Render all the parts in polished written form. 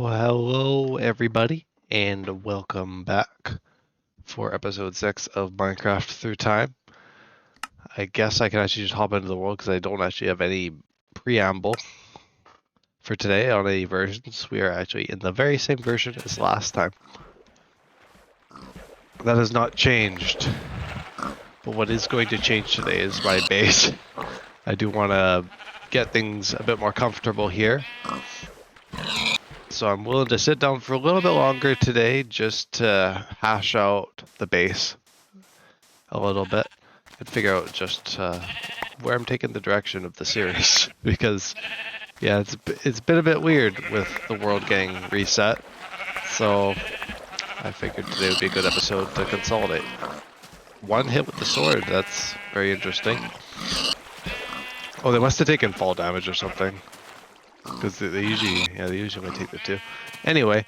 Well, hello everybody, and welcome back for episode 6 of Minecraft Through Time. I guess I can actually just hop into the world because I don't actually have any preamble for today on any versions. We are actually in the very same version as last time. That has not changed. But what is going to change today is my base. I do want to get things a bit more comfortable here. So I'm willing to sit down for a little bit longer today just to hash out the base a little bit and figure out just where I'm taking the direction of the series. Because, yeah, it's been a bit weird with the world getting reset. So I figured today would be a good episode to consolidate. One hit with the sword, that's very interesting. Oh, they must have taken fall damage or something. Because they usually only take the two. Anyway,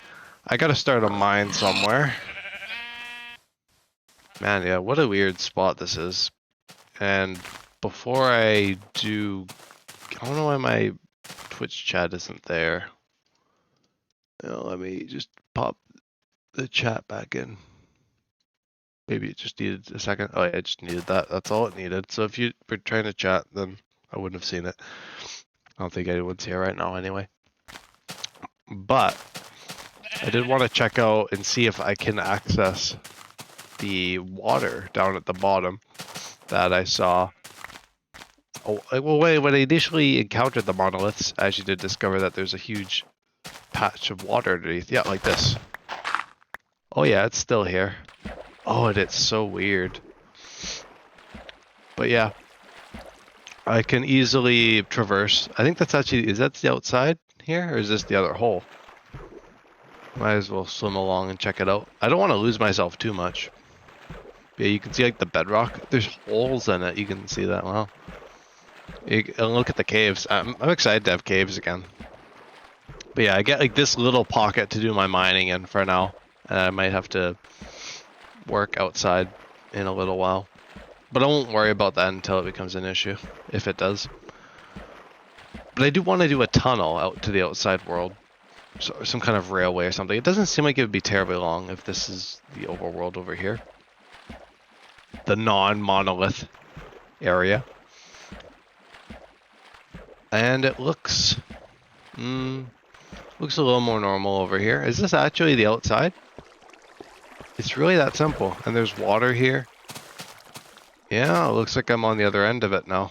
I gotta start a mine somewhere. Man, yeah, what a weird spot this is. And before I do, I don't know why my Twitch chat isn't there. Let me just pop the chat back in. Maybe it just needed a second. Oh, yeah, it just needed that. That's all it needed. So if you were trying to chat, then I wouldn't have seen it. I don't think anyone's here right now anyway. But I did want to check out and see if I can access the water down at the bottom that I saw. Oh, well, when I initially encountered the monoliths, I actually did discover that there's a huge patch of water underneath. Yeah, like this. Oh yeah, it's still here. Oh, and it's so weird. But yeah, I can easily traverse. I think that's actually, is that the outside here, or is this the other hole? Might as well swim along and check it out. I don't want to lose myself too much. Yeah, you can see like the bedrock. There's holes in it. You can see that. Wow. And look at the caves. I'm excited to have caves again. But yeah, I get like this little pocket to do my mining in for now. And I might have to work outside in a little while. But I won't worry about that until it becomes an issue, if it does. But I do want to do a tunnel out to the outside world. So, some kind of railway or something. It doesn't seem like it would be terribly long if this is the overworld over here. The non-monolith area. And it looks looks a little more normal over here. Is this actually the outside? It's really that simple. And there's water here. Yeah, it looks like I'm on the other end of it now.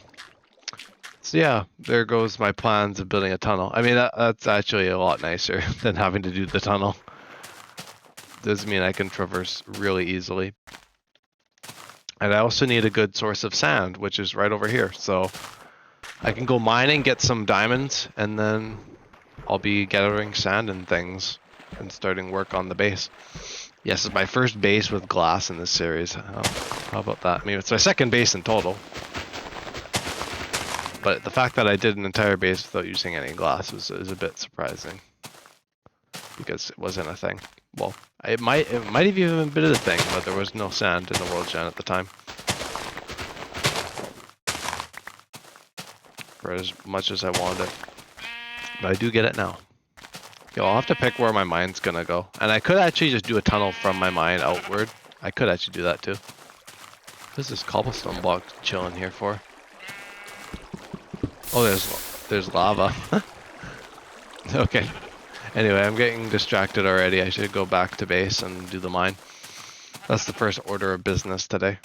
So yeah, there goes my plans of building a tunnel. I mean, that's actually a lot nicer than having to do the tunnel. Does mean I can traverse really easily. And I also need a good source of sand, which is right over here. So I can go mining, get some diamonds, and then I'll be gathering sand and things and starting work on the base. Yes, it's my first base with glass in this series. How about that? I mean, it's my second base in total. But the fact that I did an entire base without using any glass is a bit surprising. Because it wasn't a thing. Well, it might have even been a thing, but there was no sand in the world gen at the time. For as much as I wanted it. But I do get it now. Yo, I'll have to pick where my mine's gonna go. And I could actually just do a tunnel from my mine outward. I could actually do that too. What is this cobblestone block chilling here for? Oh, there's lava. Okay. Anyway, I'm getting distracted already. I should go back to base and do the mine. That's the first order of business today.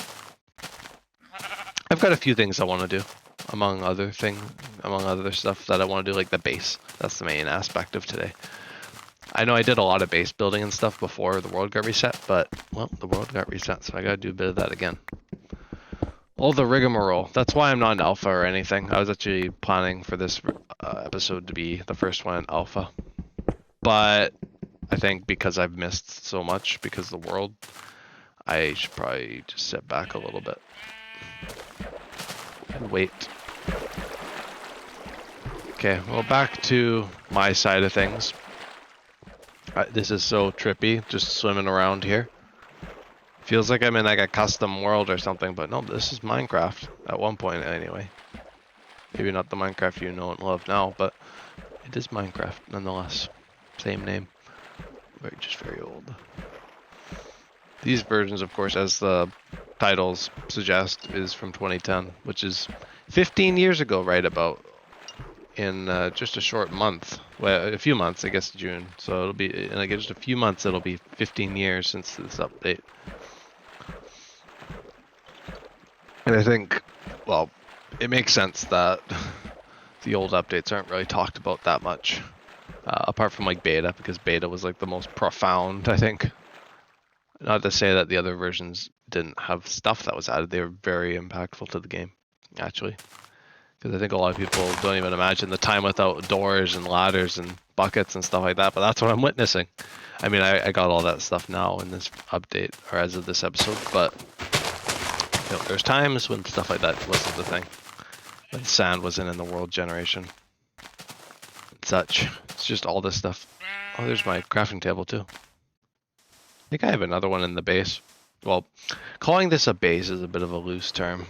I've got a few things I want to do, among other stuff that I want to do, like the base. That's the main aspect of today. I know I did a lot of base building and stuff before the world got reset, but, well, the world got reset, so I gotta do a bit of that again. All the rigmarole. That's why I'm not in alpha or anything. I was actually planning for this episode to be the first one in alpha. But I think because I've missed so much because of the world, I should probably just sit back a little bit and wait. Okay, well, back to my side of things. This is so trippy, just swimming around here. Feels like I'm in like a custom world or something, but no, this is Minecraft. At one point, anyway. Maybe not the Minecraft you know and love now, but it is Minecraft nonetheless. Same name. Just very old. These versions, of course, as the titles suggest, is from 2010, which is 15 years ago, right about, in just a short month. Well, a few months, I guess June. So it'll be, in like just a few months, it'll be 15 years since this update. And I think, well, it makes sense that the old updates aren't really talked about that much, apart from like beta, because beta was like the most profound, I think. Not to say that the other versions didn't have stuff that was added. They were very impactful to the game, actually. Because I think a lot of people don't even imagine the time without doors and ladders and buckets and stuff like that, but that's what I'm witnessing. I mean, I got all that stuff now in this update, or as of this episode, but you know, there's times when stuff like that wasn't the thing. When sand wasn't in the world generation and such. It's just all this stuff. Oh, there's my crafting table too. I think I have another one in the base. Well, calling this a base is a bit of a loose term.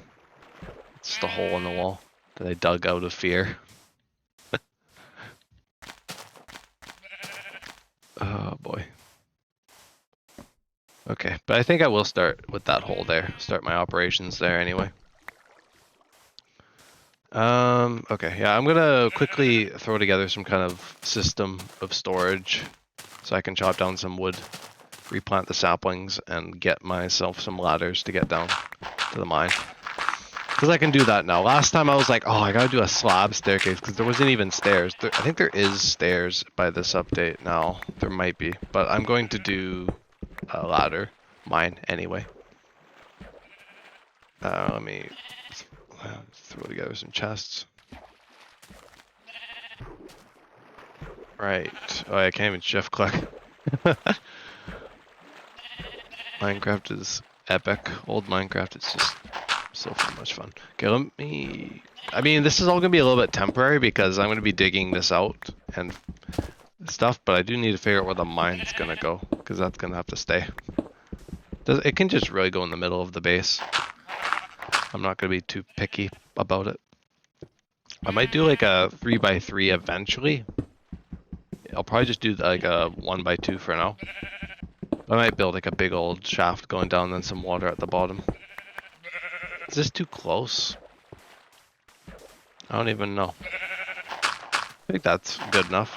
It's the hole in the wall that I dug out of fear. Oh boy. Okay, but I think I will start with that hole there. Start my operations there anyway. Okay, yeah, I'm gonna quickly throw together some kind of system of storage so I can chop down some wood, replant the saplings, and get myself some ladders to get down to the mine. Because I can do that now. Last time I was like, oh, I gotta do a slab staircase because there wasn't even stairs. I think there is stairs by this update now. There might be, but I'm going to do a ladder mine anyway. Let me throw together some chests. Right. Oh, I can't even shift click. Minecraft is epic. Old Minecraft is just so much fun. Okay, let me... I mean, this is all going to be a little bit temporary because I'm going to be digging this out and stuff, but I do need to figure out where the mine's going to go because that's going to have to stay. It can just really go in the middle of the base. I'm not going to be too picky about it. I might do like a 3x3 eventually. I'll probably just do like a 1x2 for now. I might build like a big old shaft going down and then some water at the bottom. Is this too close? I don't even know. I think that's good enough.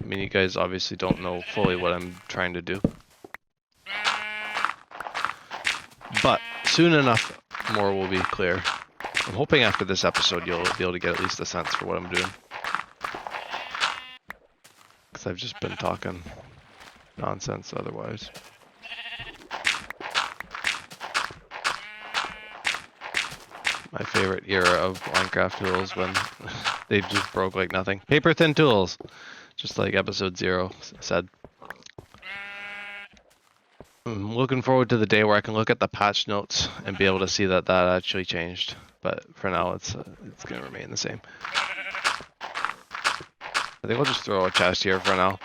I mean, you guys obviously don't know fully what I'm trying to do. But soon enough, more will be clear. I'm hoping after this episode you'll be able to get at least a sense for what I'm doing. Because I've just been talking nonsense otherwise. My favorite era of Minecraft tools when they just broke like nothing. Paper thin tools! Just like episode 0 said. I'm looking forward to the day where I can look at the patch notes and be able to see that that actually changed. But for now, it's going to remain the same. I think I'll just throw a chest here for now.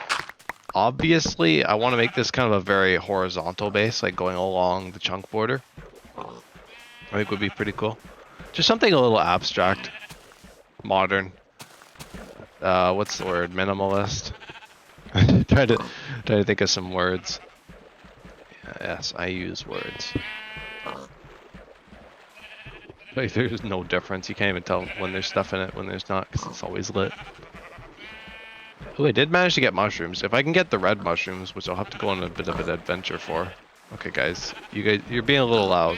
Obviously, I want to make this kind of a very horizontal base, like going along the chunk border. I think would be pretty cool. Just something a little abstract, modern. What's the word? Minimalist. try to think of some words. Yes, I use words. Like, there's no difference. You can't even tell when there's stuff in it, when there's not, because it's always lit. Oh, I did manage to get mushrooms. If I can get the red mushrooms, which I'll have to go on a bit of an adventure for. Okay, guys, you're being a little loud.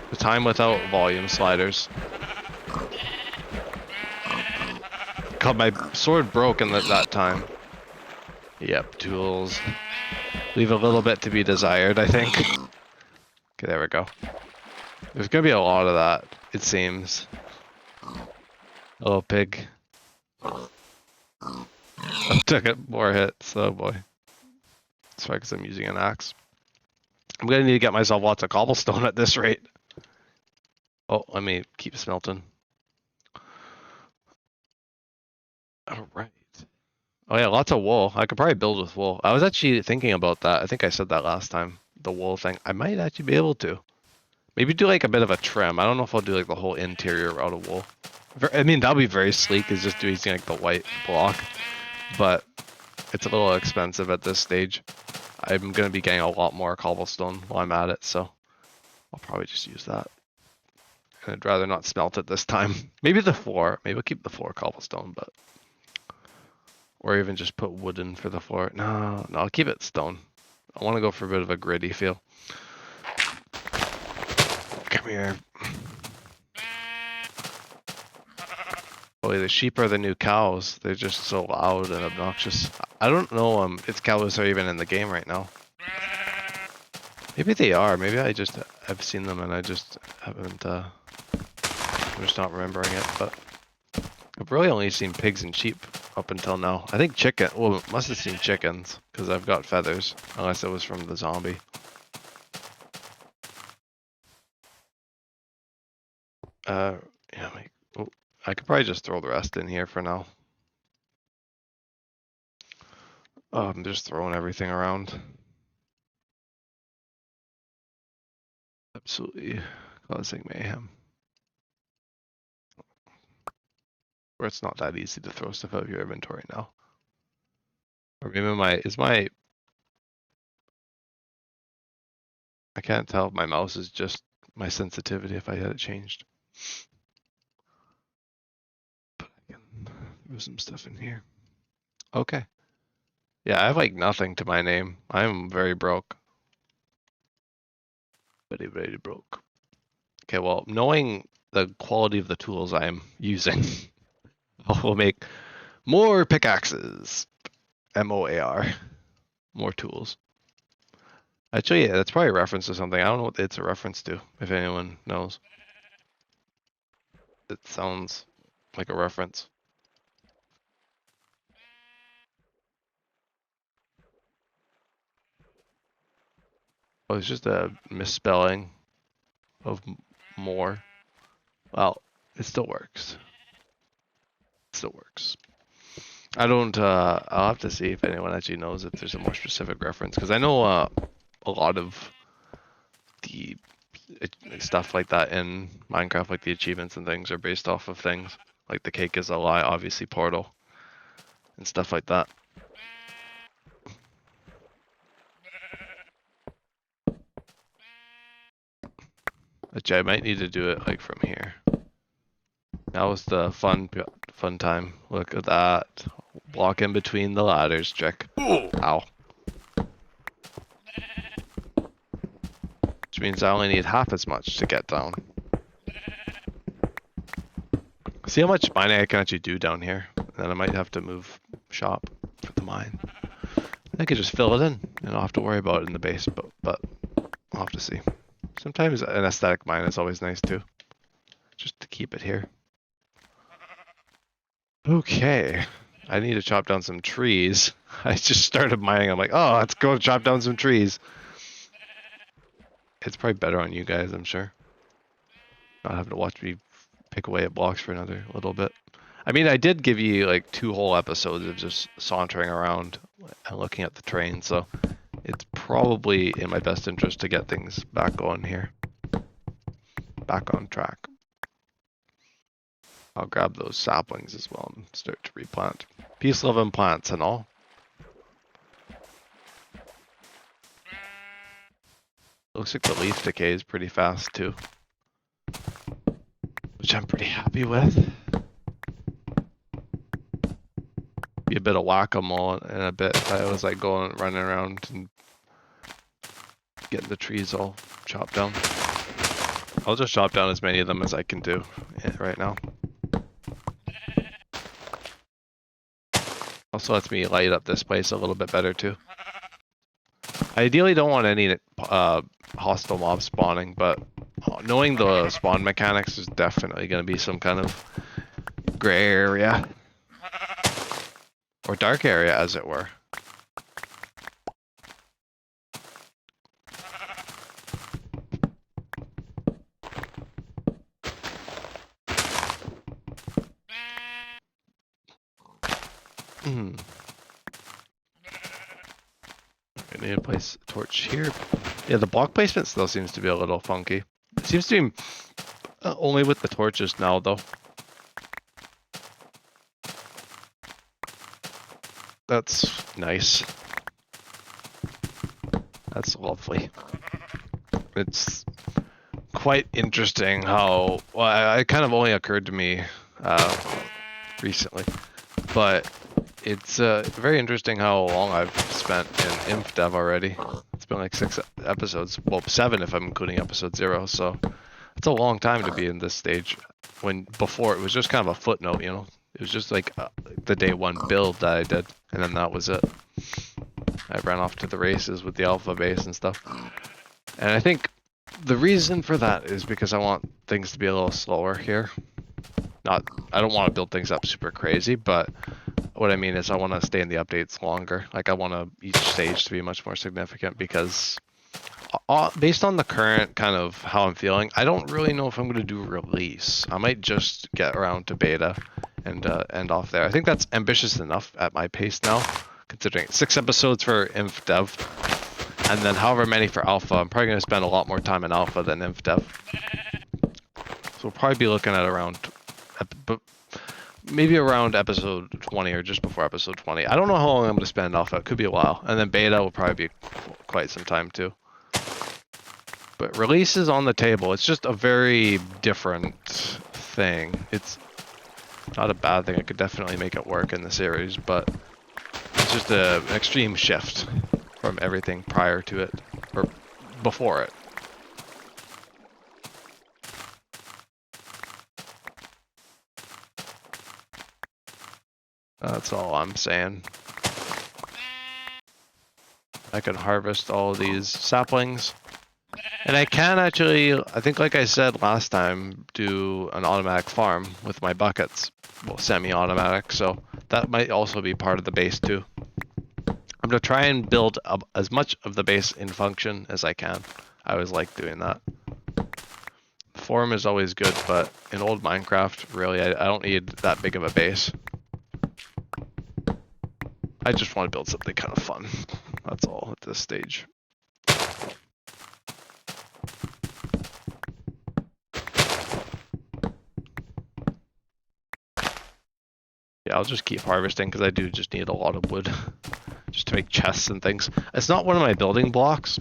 The time without volume sliders. God, my sword broke in that time. Yep, tools. Leave a little bit to be desired, I think. Okay, there we go. There's gonna be a lot of that, it seems. Hello, pig. I took it more hits, oh boy. That's right, because I'm using an axe. I'm gonna need to get myself lots of cobblestone at this rate. Oh, let me keep smelting. Alright. Oh yeah, lots of wool. I could probably build with wool. I was actually thinking about that. I think I said that last time. The wool thing. I might actually be able to. Maybe do like a bit of a trim. I don't know if I'll do like the whole interior out of wool. I mean, that'll be very sleek, is just doing like the white block, but it's a little expensive at this stage. I'm going to be getting a lot more cobblestone while I'm at it, so I'll probably just use that. And I'd rather not smelt it this time. Maybe the floor. Maybe I'll keep the floor cobblestone, but... Or even just put wooden for the floor. No, I'll keep it stone. I want to go for a bit of a gritty feel. Come here. Boy, the sheep are the new cows. They're just so loud and obnoxious. I don't know if cows are even in the game right now. Maybe they are. Maybe I've seen them and I just haven't, I'm just not remembering it, but I've really only seen pigs and sheep up until now. I think must have seen chickens because I've got feathers, unless it was from the zombie. Yeah, I could probably just throw the rest in here for now. I'm just throwing everything around. Absolutely causing mayhem. Or it's not that easy to throw stuff out of your inventory now. Or maybe I can't tell if my mouse is just my sensitivity if I had it changed. But I can throw some stuff in here. Okay. Yeah, I have like nothing to my name. I'm very broke. Very, very broke. Okay, well, knowing the quality of the tools I'm using, I will make more pickaxes. MOAR. More tools. Actually, yeah, that's probably a reference to something. I don't know what it's a reference to, if anyone knows. It sounds like a reference. Oh, it's just a misspelling of more. Well, it still works. It still works. I don't, I'll have to see if anyone actually knows if there's a more specific reference, because I know a lot of the stuff like that in Minecraft, like the achievements and things, are based off of things. Like the cake is a lie, obviously Portal, and stuff like that. Which I might need to do it like from here. That was the fun time. Look at that. Block in between the ladders trick. Ow. Which means I only need half as much to get down. See how much mining I can actually do down here. Then I might have to move shop for the mine. I could just fill it in and I'll have to worry about it in the base, but I'll have to see. Sometimes an aesthetic mine is always nice too. Just to keep it here. Okay. I need to chop down some trees. I just started mining. I'm like, oh, let's go chop down some trees. It's probably better on you guys, I'm sure. Not having to watch me pick away at blocks for another little bit. I mean, I did give you like 2 whole episodes of just sauntering around and looking at the train, so it's probably in my best interest to get things back on here. Back on track. I'll grab those saplings as well and start to replant. Peace, love, and plants and all. Looks like the leaf decay is pretty fast too, which I'm pretty happy with. Be a bit of whack-a-mole in a bit. I was like running around and getting the trees all chopped down. I'll just chop down as many of them as I can do right now. Also lets me light up this place a little bit better too. I ideally don't want any hostile mobs spawning, but knowing the spawn mechanics is definitely going to be some kind of gray area. Or dark area, as it were. I need to place a torch here. Yeah, the block placement still seems to be a little funky. It seems to be only with the torches now, though. That's nice. That's lovely. It's quite interesting how, well, it kind of only occurred to me recently, but it's very interesting how long I've spent in infdev already. It's been like 6 episodes, well 7 if I'm including episode 0, so it's a long time to be in this stage, when before it was just kind of a footnote, you know? It was just like the day 1 build that I did, and then that was it. I ran off to the races with the alpha base and stuff. And I think the reason for that is because I want things to be a little slower here. I don't want to build things up super crazy, but what I mean is I want to stay in the updates longer. Like I want each stage to be much more significant, because based on the current kind of how I'm feeling, I don't really know if I'm going to do release. I might just get around to beta and end off there. I think that's ambitious enough at my pace now, considering 6 episodes for infdev and then however many for alpha. I'm probably going to spend a lot more time in alpha than infdev. So we'll probably be looking at around, maybe around episode 20 or just before episode 20. I don't know how long I'm going to spend in alpha. It could be a while. And then beta will probably be quite some time too. But release is on the table. It's just a very different thing. It's not a bad thing. I could definitely make it work in the series, but it's just an extreme shift from everything prior to it, or before it. That's all I'm saying. I can harvest all of these saplings. And I can actually, I think like I said last time, do an automatic farm with my buckets. Well, semi-automatic, so that might also be part of the base too. I'm going to try and build up as much of the base in function as I can. I always like doing that. Form is always good, but in old Minecraft, really, I don't need that big of a base. I just want to build something kind of fun. That's all at this stage. Yeah, I'll just keep harvesting because I do just need a lot of wood just to make chests and things. It's not one of my building blocks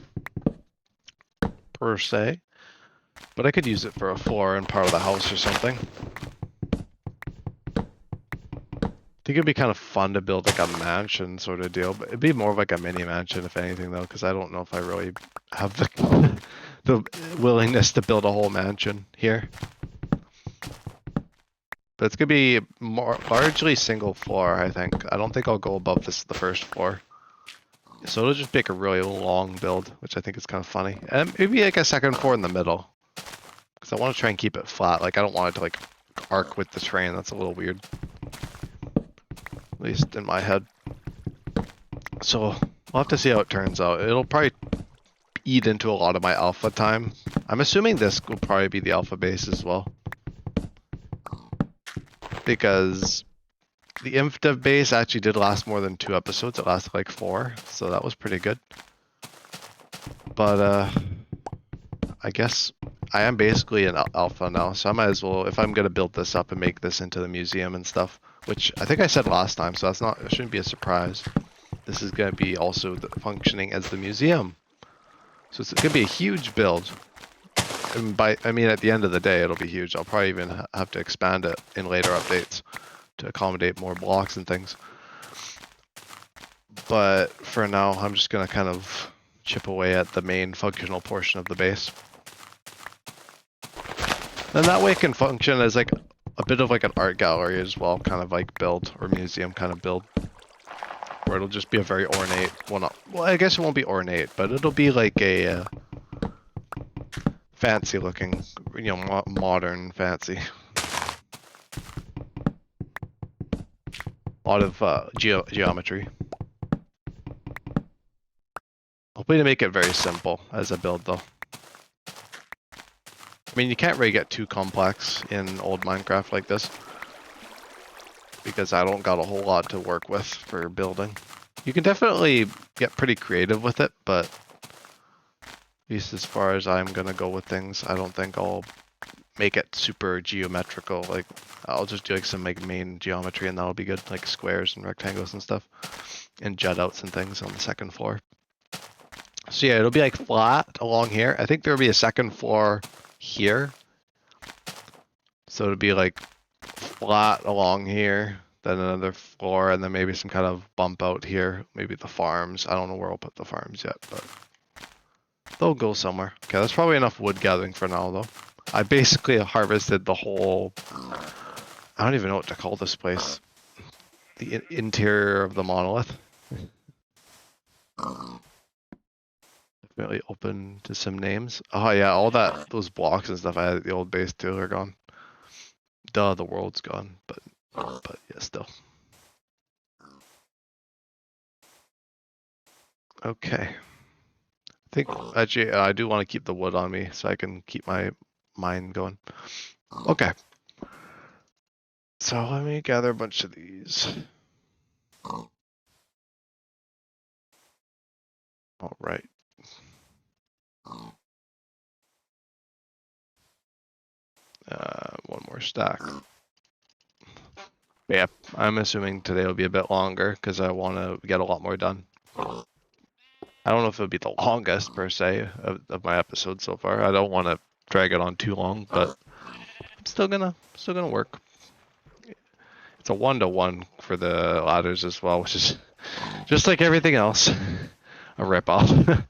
per se, but I could use it for a floor in part of the house or something. I think it'd be kind of fun to build like a mansion sort of deal, but it'd be more of like a mini mansion if anything though, because I don't know if I really have the willingness to build a whole mansion here. But it's gonna be largely single floor, I think. I don't think I'll go above the first floor. So it'll just make a really long build, which I think is kind of funny. And maybe like a second floor in the middle, because I want to try and keep it flat. Like I don't want it to like arc with the terrain. That's a little weird, at least in my head. So we'll have to see how it turns out. It'll probably eat into a lot of my alpha time. I'm assuming this will probably be the alpha base as well, because the infdev base actually did last more than 2 episodes. It lasted like 4, so that was pretty good. But I guess I am basically an alpha now, so I might as well, if I'm gonna build this up and make this into the museum and stuff, which I think I said last time, so that's not, it shouldn't be a surprise. This is gonna be also functioning as the museum, so it's gonna be a huge build. And I mean, at the end of the day, it'll be huge. I'll probably even have to expand it in later updates to accommodate more blocks and things. But for now, I'm just gonna kind of chip away at the main functional portion of the base. Then that way it can function as like a bit of like an art gallery as well, kind of like build, or museum kind of build. Where it'll just be a very ornate, well I guess it won't be ornate, but it'll be like a fancy looking, you know, modern fancy. A lot of geometry. Hopefully to make it very simple as a build though. I mean, you can't really get too complex in old Minecraft like this, because I don't got a whole lot to work with for building. You can definitely get pretty creative with it, but least as far as I'm gonna go with things. I don't think I'll make it super geometrical. Like, I'll just do like some like main geometry and that'll be good, like squares and rectangles and stuff, and jut outs and things on the second floor. So yeah, it'll be like flat along here. I think there'll be a second floor here. So it'll be like flat along here, then another floor, and then maybe some kind of bump out here. Maybe the farms. I don't know where I'll put the farms yet, but they'll go somewhere. Okay, that's probably enough wood gathering for now, though. I basically harvested the whole... I don't even know what to call this place. The interior of the monolith. Definitely open to some names. Oh yeah, all that, those blocks and stuff I had at the old base too are gone. Duh, the world's gone, but yeah, still. Okay. I think actually I do want to keep the wood on me so I can keep my mine going. Okay. So let me gather a bunch of these. All right. One more stack. Yeah, I'm assuming today will be a bit longer because I want to get a lot more done. I don't know if it'll be the longest per se of my episodes so far. I don't want to drag it on too long, but I'm still gonna work. It's a 1-to-1 for the ladders as well, which is just like everything else, a ripoff.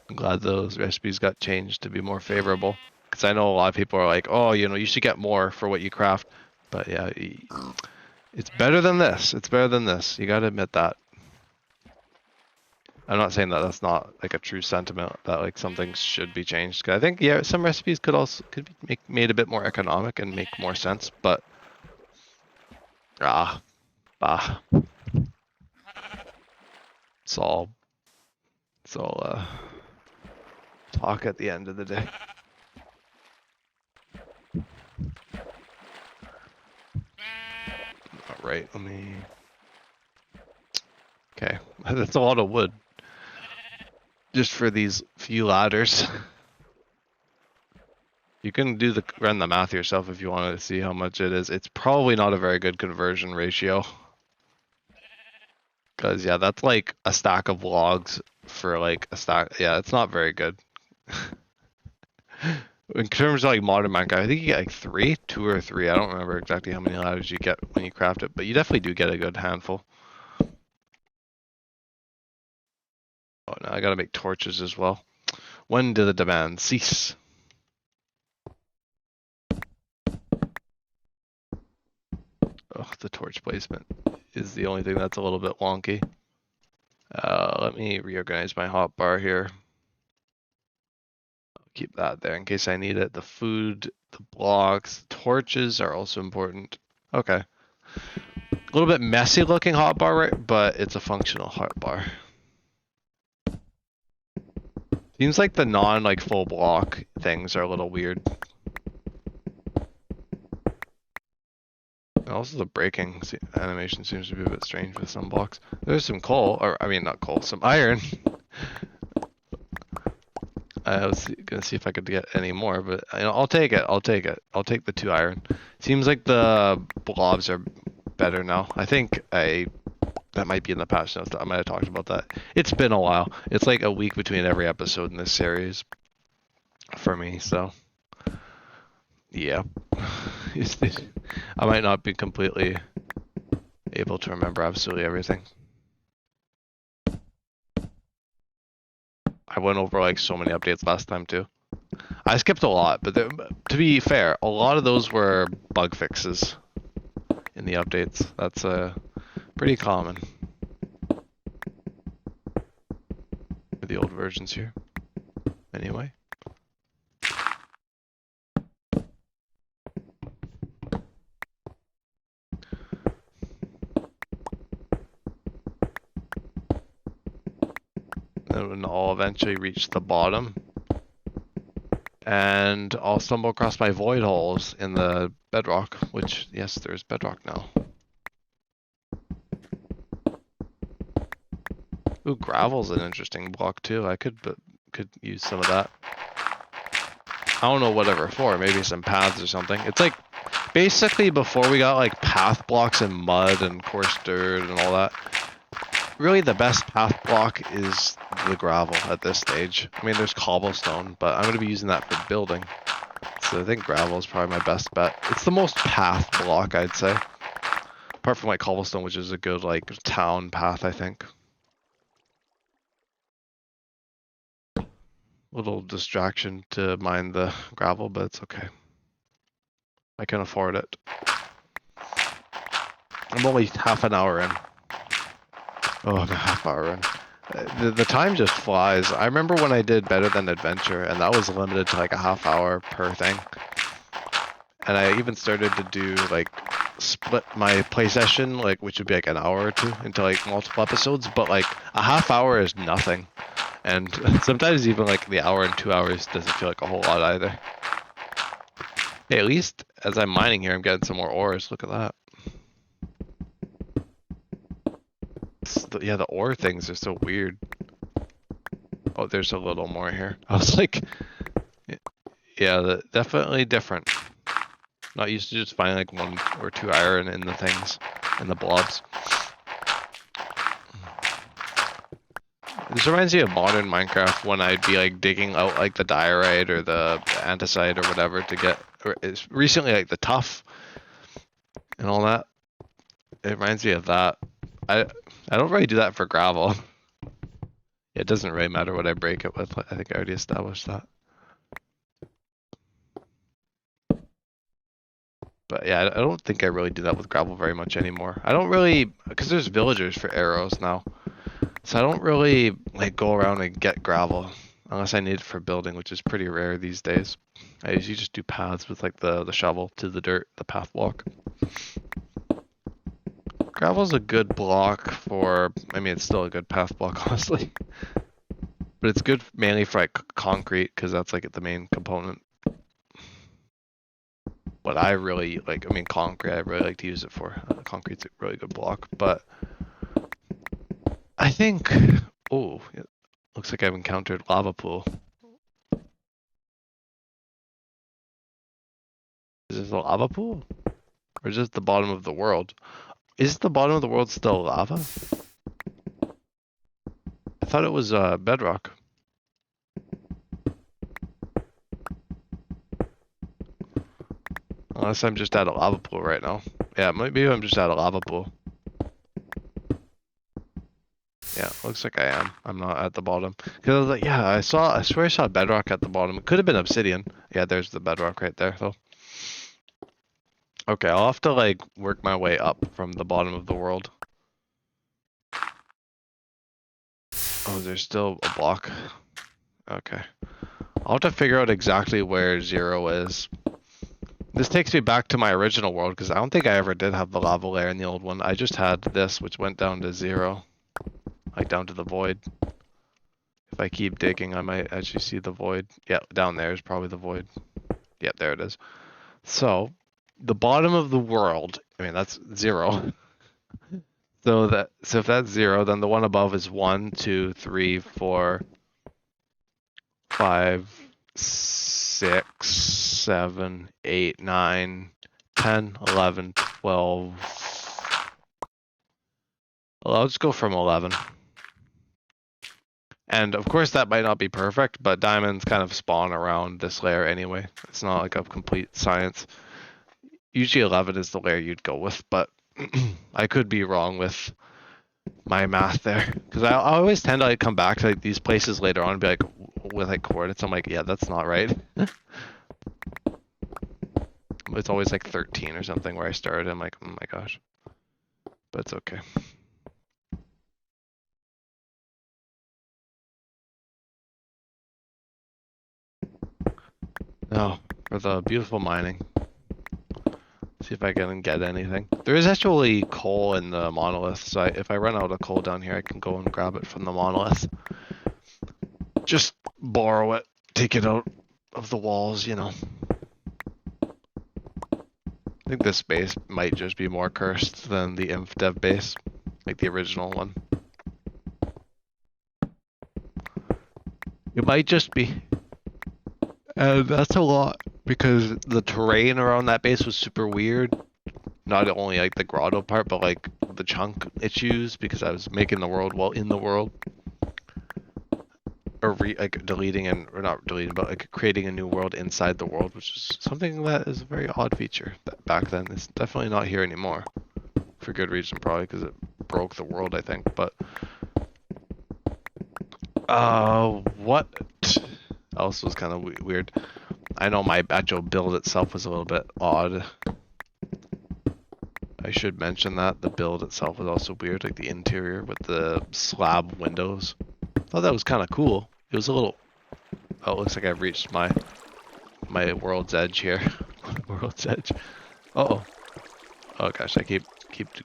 I'm glad those recipes got changed to be more favorable, because I know a lot of people are like, oh, you know, you should get more for what you craft. But yeah, it's better than this. It's better than this. You gotta admit that. I'm not saying that that's not like a true sentiment that like some things should be changed. 'Cause I think yeah, some recipes could be made a bit more economic and make more sense. But bah, it's all talk at the end of the day. All right, let me. Okay, that's a lot of wood just for these few ladders. You can run the math yourself if you want to see how much it is. It's probably not a very good conversion ratio. Because, yeah, that's like a stack of logs for like a stack. Yeah, it's not very good. In terms of like modern Minecraft, I think you get like 2 or 3. I don't remember exactly how many ladders you get when you craft it, but you definitely do get a good handful. Oh, now I gotta make torches as well. When do the demands cease? Oh, the torch placement is the only thing that's a little bit wonky. Let me reorganize my hotbar here. I'll keep that there in case I need it. The food, the blocks, torches are also important. Okay. A little bit messy looking hotbar, right? But it's a functional hotbar. Seems like the non full block things are a little weird. Also, the breaking animation seems to be a bit strange with some blocks. There's some coal, or I mean, not coal, some iron. I was gonna see if I could get any more, but you know, I'll take it. I'll take it. I'll take the 2 iron. Seems like the blobs are better now. I think that might be in the patch notes. I might have talked about that. It's been a while. It's like a week between every episode in this series for me, so yeah. I might not be completely able to remember absolutely everything. I went over like so many updates last time too. I skipped a lot, but to be fair, a lot of those were bug fixes in the updates. That's pretty common for the old versions here. Anyway. And I'll eventually reach the bottom. And I'll stumble across my void holes in the bedrock, which, yes, there's bedrock now. Ooh, gravel's an interesting block too. I could could use some of that. I don't know whatever for, maybe some paths or something. It's like, basically before we got like path blocks and mud and coarse dirt and all that, really the best path block is the gravel at this stage. I mean, there's cobblestone, but I'm going to be using that for building. So I think gravel is probably my best bet. It's the most path block, I'd say. Apart from like cobblestone, which is a good like town path, I think. Little distraction to mine the gravel, but it's okay. I can afford it. I'm only half an hour in. Oh, I'm a half hour in. The time just flies. I remember when I did Better Than Adventure, and that was limited to like a half hour per thing. And I even started to do like split my play session, like which would be like an hour or two, into like multiple episodes. But like a half hour is nothing, and sometimes even like the hour and 2 hours doesn't feel like a whole lot either. Hey, at least as I'm mining here, I'm getting some more ores. Look at that. Yeah, the ore things are so weird. Oh, there's a little more here. I was like, yeah, definitely different. Not used to just finding like 1 or 2 iron in the things, in the blobs. This reminds me of modern Minecraft when I'd be like digging out like the diorite or the andesite or whatever to get, or it's recently like the tuff and all that. It reminds me of that. I don't really do that for gravel. It doesn't really matter what I break it with. I think I already established that. But yeah, I don't think I really do that with gravel very much anymore. I don't really, because there's villagers for arrows now. So I don't really like go around and get gravel unless I need it for building, which is pretty rare these days. I usually just do paths with like the shovel to the dirt, the path block. Gravel's a good block for, I mean, it's still a good path block, honestly. But it's good mainly for like concrete, because that's like the main component. But I really like, I mean, concrete, I really like to use it for. Concrete's a really good block, but I think, oh, it looks like I've encountered lava pool. Is this a lava pool? Or is this the bottom of the world? Is the bottom of the world still lava? I thought it was bedrock. Unless I'm just at a lava pool right now. Yeah, maybe I'm just at a lava pool. Yeah, looks like I am. I'm not at the bottom. Because I was like, yeah, I swear I saw bedrock at the bottom. It could have been obsidian. Yeah, there's the bedrock right there, though. Okay, I'll have to, like, work my way up from the bottom of the world. Oh, there's still a block. Okay. I'll have to figure out exactly where 0 is. This takes me back to my original world, because I don't think I ever did have the lava layer in the old one. I just had this, which went down to 0. Like, down to the void. If I keep digging, I might actually see the void. Yeah, down there is probably the void. Yeah, there it is. So, the bottom of the world, I mean, that's 0. So if that's 0, then the one above is 1, 2, 3, 4, 5, 6, 7, 8, 9, 10, 11, 12. Well, I'll just go from 11. And of course that might not be perfect, but diamonds kind of spawn around this layer anyway. It's not like a complete science. Usually 11 is the layer you'd go with, but I could be wrong with my math there. Because I always tend to like come back to like these places later on and be like, with like coordinates, I'm like, yeah, that's not right. It's always like 13 or something where I started. I'm like, oh my gosh. But it's okay. Now, for the beautiful mining. See if I can get anything. There is actually coal in the monolith, so if I run out of coal down here, I can go and grab it from the monolith. Just borrow it, take it out of the walls, you know. I think this base might just be more cursed than the infdev base, like the original one. It might just be, and that's a lot because the terrain around that base was super weird. Not only like the grotto part, but like the chunk issues because I was making the world while in the world, or like deleting or not deleting, but like creating a new world inside the world, which is something that is a very odd feature that back then. It's definitely not here anymore, for good reason, probably because it broke the world, I think. But what else was kind of weird? I know my actual build itself was a little bit odd. I should mention that the build itself was also weird, like the interior with the slab windows. I thought that was kind of cool. It was a little. Oh, it looks like I've reached my world's edge here. World's edge. Uh oh. Oh gosh, I keep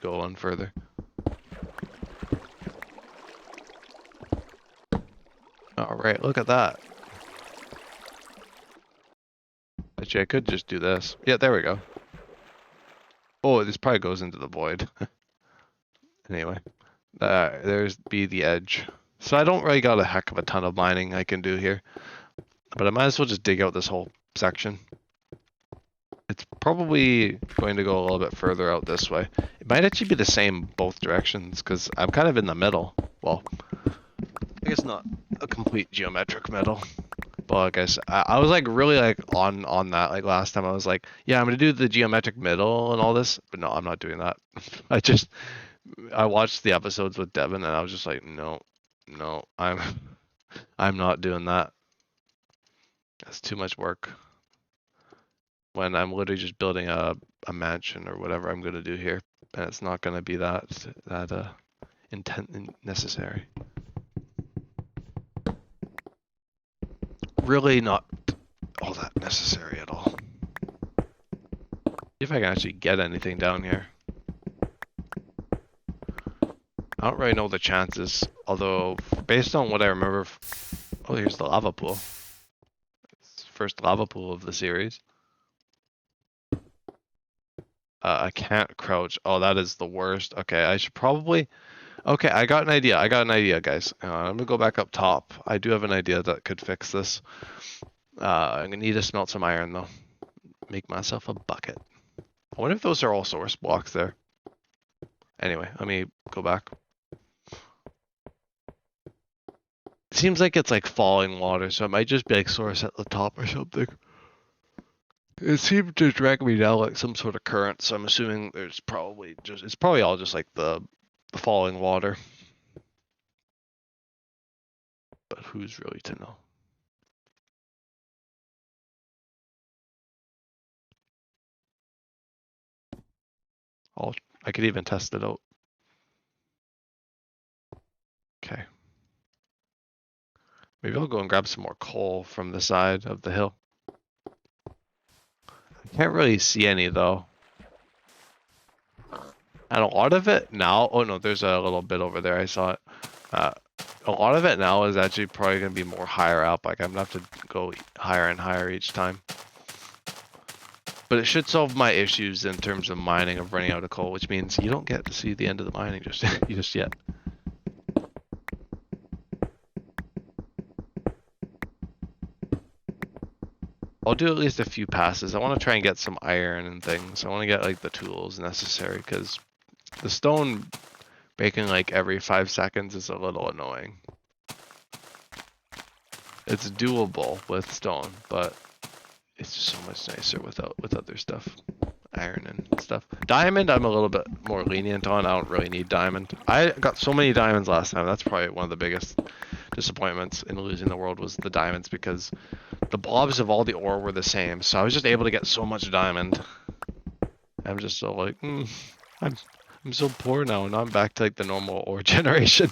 going further. All right, look at that. Actually, I could just do this. Yeah, there we go. Oh, this probably goes into the void. Anyway, there's the edge. So I don't really got a heck of a ton of mining I can do here. But I might as well just dig out this whole section. It's probably going to go a little bit further out this way. It might actually be the same both directions, because I'm kind of in the middle. Well, I guess not a complete geometric middle. But like I was like really like on that like last time. I was like, yeah, I'm gonna do the geometric middle and all this, but no, I'm not doing that. I watched the episodes with Devin and I was just like, no, I'm not doing that. That's too much work. When I'm literally just building a mansion or whatever I'm gonna do here, and it's not gonna be that necessary. Really not all that necessary at all. See if I can actually get anything down here. I don't really know the chances, although based on what I remember. Oh, here's the lava pool. It's the first lava pool of the series. I can't crouch. Oh, that is the worst. Okay, I should probably. Okay, I got an idea, guys. I'm gonna go back up top. I do have an idea that could fix this. I'm gonna need to smelt some iron though. Make myself a bucket. I wonder if those are all source blocks there. Anyway, let me go back. It seems like it's like falling water, so it might just be like source at the top or something. It seemed to drag me down like some sort of current, so I'm assuming it's probably all just like the falling water. But who's really to know? I could even test it out. Okay. Maybe I'll go and grab some more coal from the side of the hill. I can't really see any though. And a lot of it now, oh no, there's a little bit over there, I saw it. A lot of it now is actually probably going to be more higher up, like I'm going to have to go higher and higher each time. But it should solve my issues in terms of mining of running out of coal, which means you don't get to see the end of the mining just yet. I'll do at least a few passes. I want to try and get some iron and things. I want to get like the tools necessary because the stone breaking like every 5 seconds is a little annoying. It's doable with stone, but it's just so much nicer with other stuff. Iron and stuff. Diamond, I'm a little bit more lenient on. I don't really need diamond. I got so many diamonds last time. That's probably one of the biggest disappointments in losing the world was the diamonds because the blobs of all the ore were the same. So I was just able to get so much diamond. I'm just so like, I'm so poor now, and I'm back to like the normal ore generation.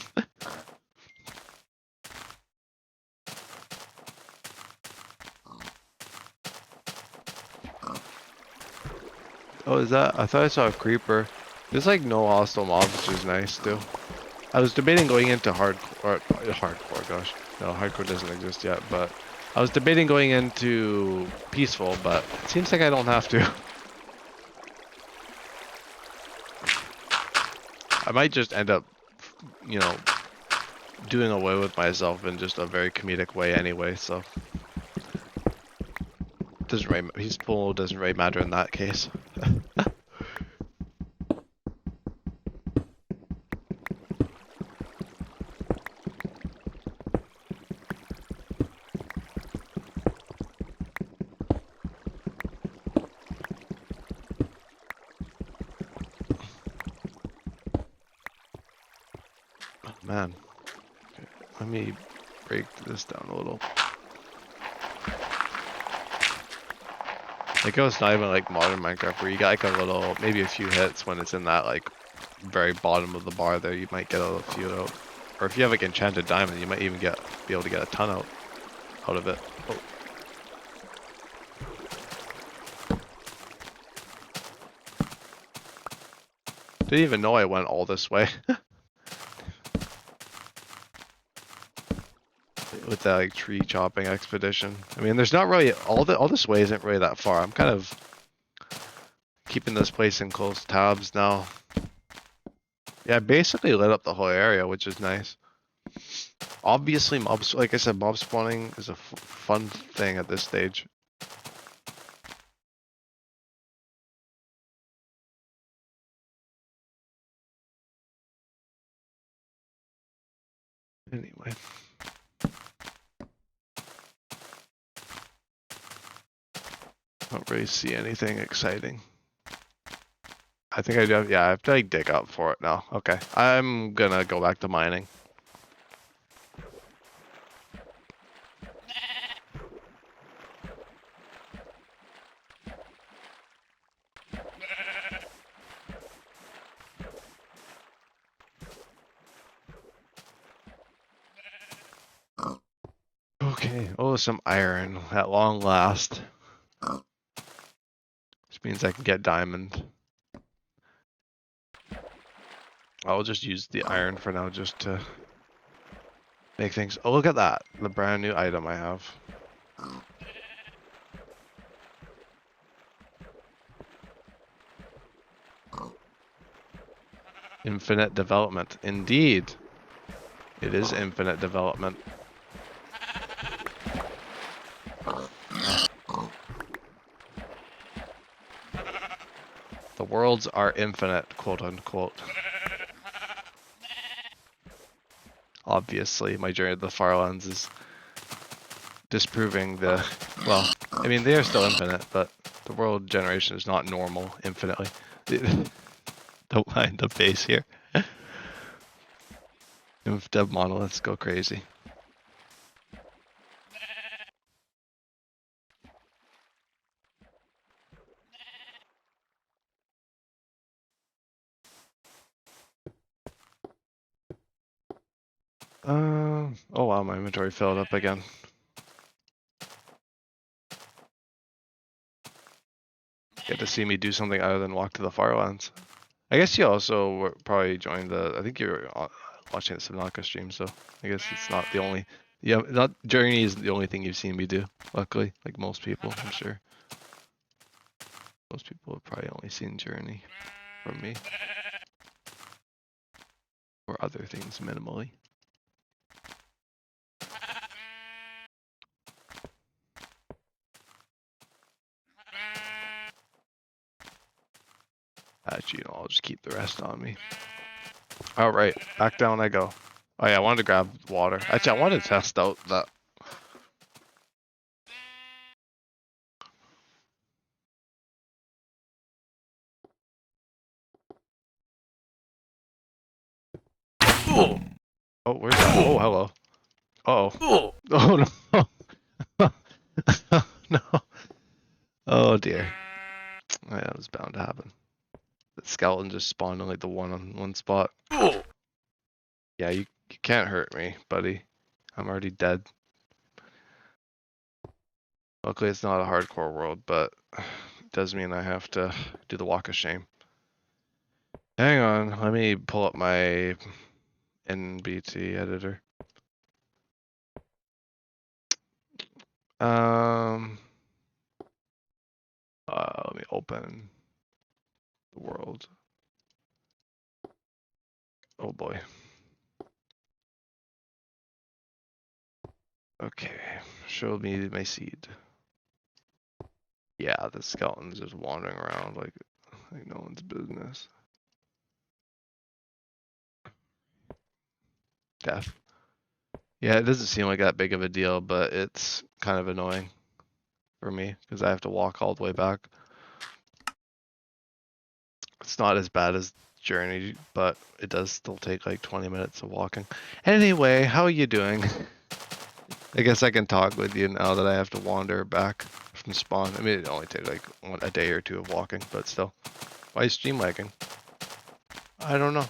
Oh, is that? I thought I saw a creeper. There's like no hostile mobs, which is nice too. I was debating going into hardcore, gosh. No, hardcore doesn't exist yet, but I was debating going into peaceful, but it seems like I don't have to. I might just end up, you know, doing away with myself in just a very comedic way anyway, so doesn't really, peaceful doesn't really matter in that case. Oh man, okay, let me break this down a little. Like, it's not even like modern Minecraft where you got like a little, maybe a few hits when it's in that like very bottom of the bar there, you might get a few out. Or if you have like enchanted diamond, you might even be able to get a ton out of it. Oh. Didn't even know I went all this way. With that like tree chopping expedition. I mean, there's not really all this way isn't really that far. I'm kind of keeping this place in close tabs now. Yeah, I basically lit up the whole area, which is nice. Obviously, mobs, like I said, mob spawning is a fun thing at this stage. Anyway. I don't really see anything exciting. I think I do have, yeah, I have to like dig up for it now. Okay, I'm gonna go back to mining. Okay, oh, some iron at long last. Which means I can get diamond. I'll just use the iron for now just to make things. Oh, look at that. The brand new item I have. Infinite development. Indeed. It is infinite development. The worlds are infinite, quote unquote. Obviously, my journey to the Farlands is disproving the, well, I mean, they are still infinite, but the world generation is not normal infinitely. Don't mind the base here. Infdev monoliths go crazy. Oh wow, my inventory filled up again. Get to see me do something other than walk to the Farlands. I guess you also probably joined the, I think you're watching the Subnautica stream, so I guess it's not the only, yeah, not Journey is the only thing you've seen me do, luckily, like most people, I'm sure. Most people have probably only seen Journey from me. Or other things minimally. Actually, you know, I'll just keep the rest on me. Alright, back down I go. Oh yeah, I wanted to grab water. Actually, I wanted to test out that. Oh, where's that? Oh, hello. Uh-oh. Oh no. No. Oh dear. Yeah, that was bound to happen. The skeleton just spawned on like the one spot. Yeah, you can't hurt me, buddy. I'm already dead. Luckily it's not a hardcore world, but it does mean I have to do the walk of shame. Hang on, let me pull up my NBT editor. Let me open the world. Oh boy. Okay, show me my seed. Yeah, the skeleton's just wandering around like no one's business. Death. Yeah, it doesn't seem like that big of a deal, but it's kind of annoying for me because I have to walk all the way back. It's not as bad as Journey, but it does still take like 20 minutes of walking. Anyway, how are you doing? I guess I can talk with you now that I have to wander back from spawn. I mean, it only takes like a day or two of walking, but still. Why is stream lagging? I don't know.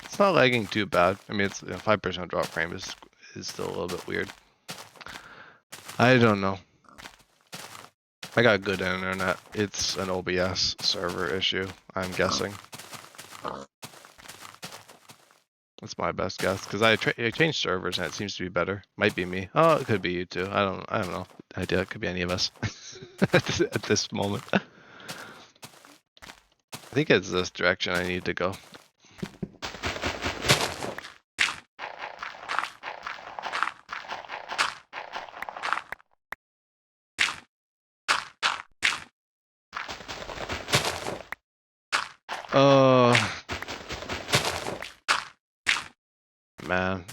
It's not lagging too bad. I mean, it's a 5% drop frame is still a little bit weird. I don't know. I got good internet. It's an OBS server issue, I'm guessing. That's my best guess because I changed servers and it seems to be better. Might be me. Oh, it could be you too. I don't know. Idea. It could be any of us at this moment. I think it's this direction I need to go. Man,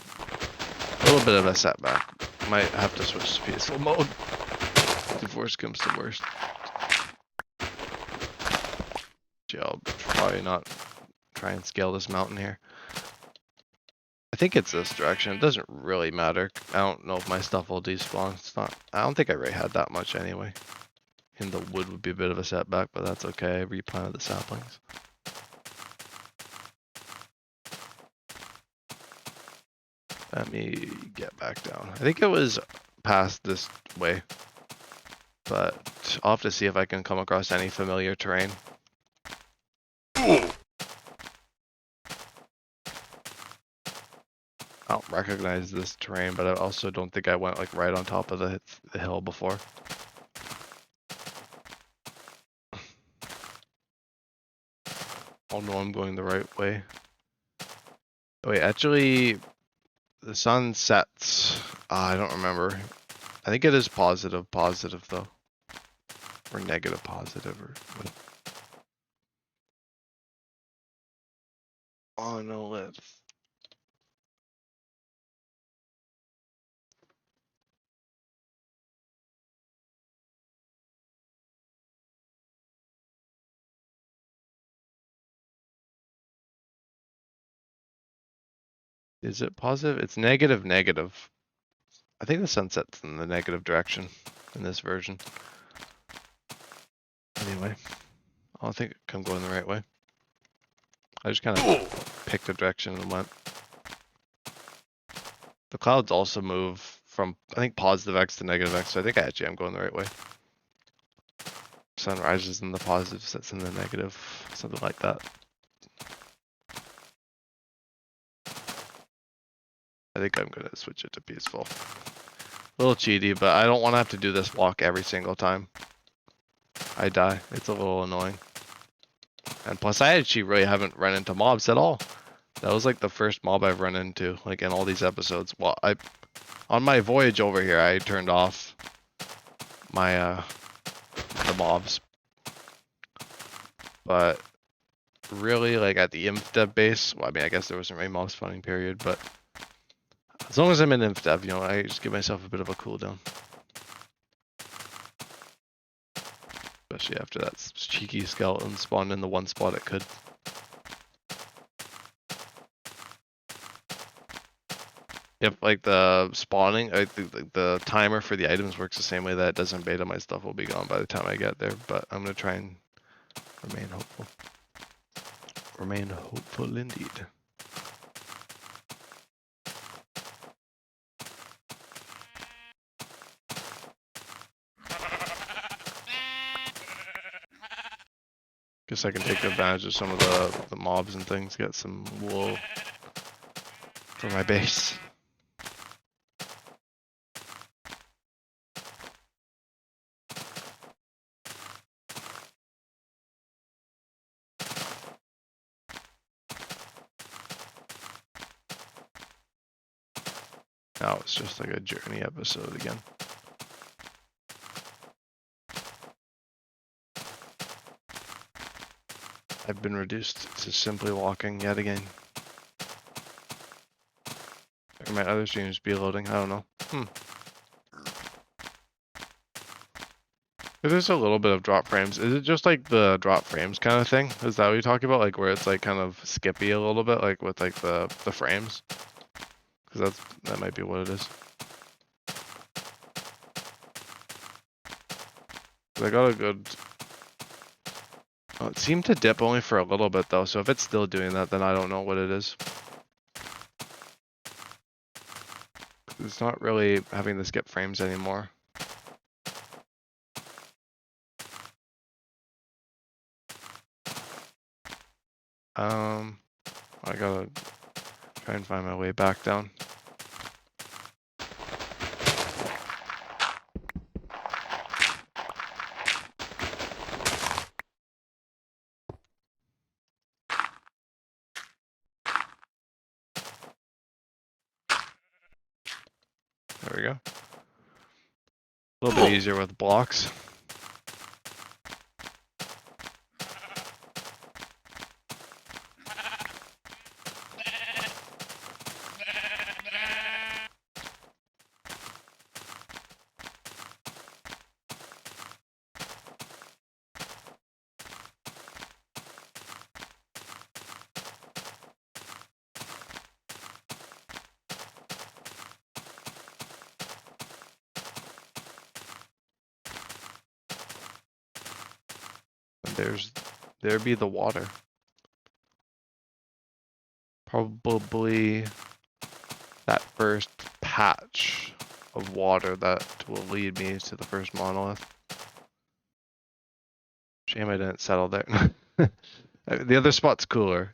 a little bit of a setback. Might have to switch to peaceful mode if worst comes to worst. Yeah, I'll probably not try and scale this mountain here. I think it's this direction. It doesn't really matter. I don't know if my stuff will despawn. It's not. I don't think I really had that much anyway. And the wood would be a bit of a setback, but that's okay. I replanted the saplings. Let me get back down. I think it was past this way, but I'll have to see if I can come across any familiar terrain. I don't recognize this terrain, but I also don't think I went like right on top of the hill before. I'll know I'm going the right way. Oh, wait, actually, the sun sets. I don't remember. I think it is positive though. Or negative positive or what? Monolith. Is it positive? It's negative. I think the sun sets in the negative direction in this version. Anyway, I don't think I'm going the right way. I just kind of picked a direction and went. The clouds also move from, I think, positive X to negative X, so I think actually I'm going the right way. Sun rises in the positive, sets in the negative, something like that. I think I'm gonna switch it to peaceful. A little cheaty, but I don't want to have to do this walk every single time I die. It's a little annoying. And plus, I actually really haven't run into mobs at all. That was like the first mob I've run into, like in all these episodes. Well, on my voyage over here, I turned off my the mobs, but really, like at the infdev base, well, I mean, I guess there wasn't really mob spawning period, but as long as I'm in infdev, you know, I just give myself a bit of a cooldown. Especially after that cheeky skeleton spawned in the one spot it could. If like the spawning, I think the timer for the items works the same way that it does in beta, my stuff will be gone by the time I get there, but I'm gonna try and remain hopeful. Remain hopeful indeed. Guess I can take advantage of some of the mobs and things, get some wool for my base. Now it's just like a journey episode again. I've been reduced to simply walking yet again. Or might other streams be loading? I don't know. There's a little bit of drop frames. Is it just like the drop frames kind of thing? Is that what you're talking about? Like where it's like kind of skippy a little bit, like with like the frames? Because that might be what it is. I got a good. Oh, it seemed to dip only for a little bit though, so if it's still doing that, then I don't know what it is. It's not really having the skip frames anymore. I gotta try and find my way back down. There we go. A little bit easier with blocks. There be the water. Probably that first patch of water that will lead me to the first monolith. Shame I didn't settle there. The other spot's cooler.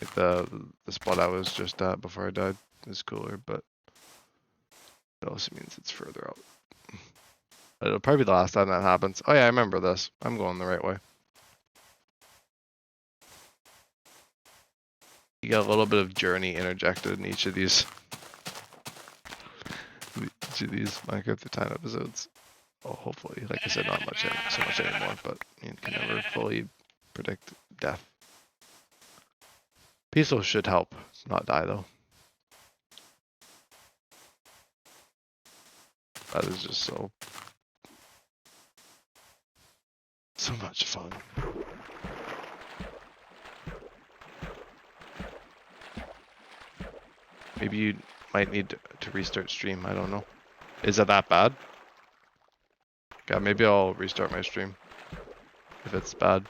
Like the spot I was just at before I died is cooler, but it also means it's further out. It'll probably be the last time that happens. Oh yeah, I remember this. I'm going the right way. You got a little bit of journey interjected in each of these Minecraft through Time episodes. Well, hopefully, like I said, not so much anymore, but you can never fully predict death. Peaceful should help, not die though. That is just so much fun. Maybe you might need to restart stream, I don't know. Is it that bad? Okay, maybe I'll restart my stream if it's bad.